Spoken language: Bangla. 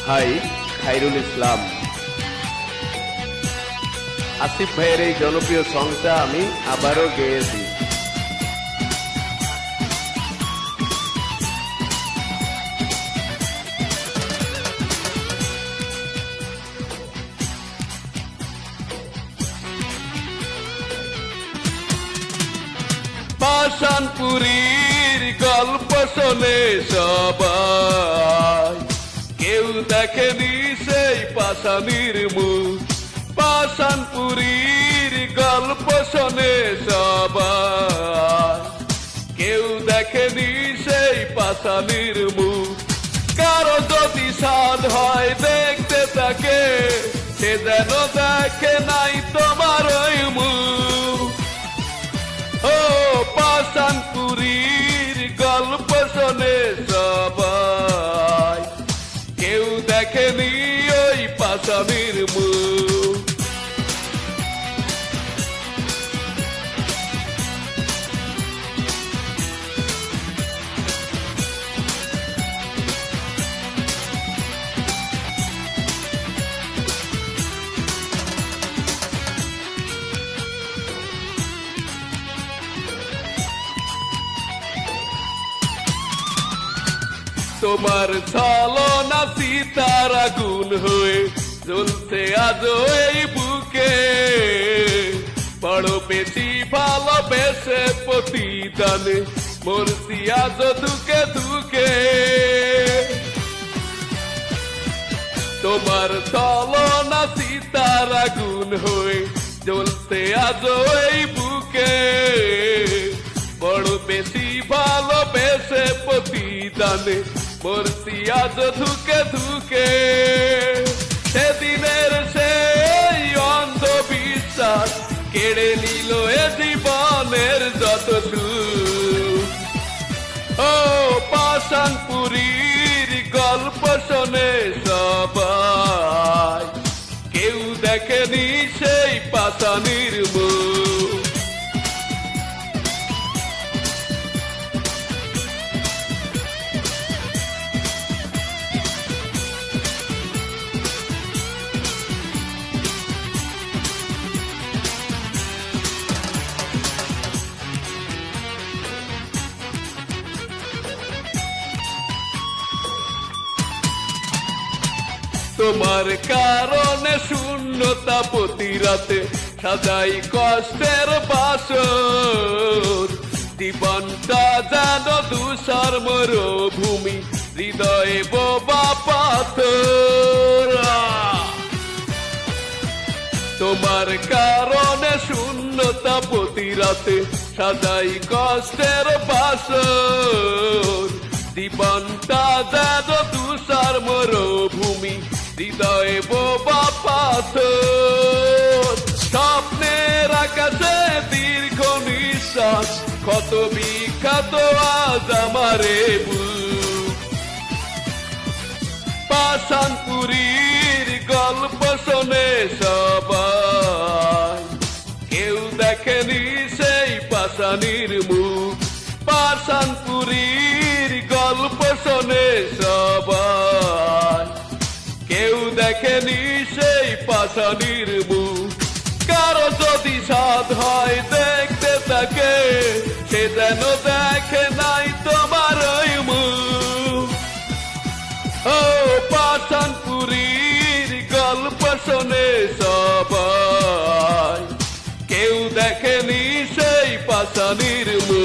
হাই, খাইরুল ইসলাম। আসিফ ভাইয়ের এই জনপ্রিয় সংটা আমি আবারও গেয়েছি। পাষাণপুরীর গল্প শোনে সবাই, কেউ দেখেনি সেই পাষাণীর মুখ। পাষাণপুরীর গল্প শোনে সবাই, কেউ দেখেনি সেই পাষাণীর মুখ। কারো যদি সাধ হয় দেখতে তাকে, সে যেন দেখে নাই তোমার ওই মুখ। ও পাষাণপুরীর গল্প শোনে সবাই, কেউ দেখেনি ওই পাষাণীর মুখ। তোমার ছলনা সীতার আগুন হয়ে জ্বলছে আজও এই বুকে, বড় বেশি ভালোবেসে প্রতিদানে মরছি আজ দুকে দুকে। তোমার ছলনা সীতার আগুন হয়ে জ্বলছে আজও এই বুকে, বড় বেশি ভালোবেসে প্রতিদানে মরছি আজ ধুকে ধুকে। সেদিনের সেই অন্ধবিশ্বাস কেড়ে নিল এ জীবনের যত সুখ। ও পাষাণপুরীর গল্প শোনে সবাই, কেউ দেখেনি সেই পাষাণীর মুখ। তোমার কারণে শূন্যতা প্রতি রাতে সাজাই কষ্টের বাসর, জীবনটা যেন ধূসর মরুভূমি, হৃদয়ে বোবা পাথর। তোমার কারণে শূন্যতা প্রতি রাতে সাজাই কষ্টের বাসর, জীবনটা যেন ধূসর মরুভূমি, হৃদয়ে বোবা পাথর। স্বপ্নের আকাশে দীর্ঘ নিঃশ্বাস, ক্ষত বিখ্যাত আজ আমারে বুক। পাষাণপুরীর গল্প শোনে সবাই, কেউ দেখেনি সেই পাষাণীর মুখ। পাষাণপুরীর গল্প শোনে সবাই, কেউ দেখেনি সেই পাষাণীর মুখ। কারো যদি সাধ হয় দেখতে তাকে, সে যেন দেখে নাই তোমার ওই মুখ। ও পাষাণপুরীর গল্প শোনে সবাই, কেউ দেখেনি সেই পাষাণীর মুখ।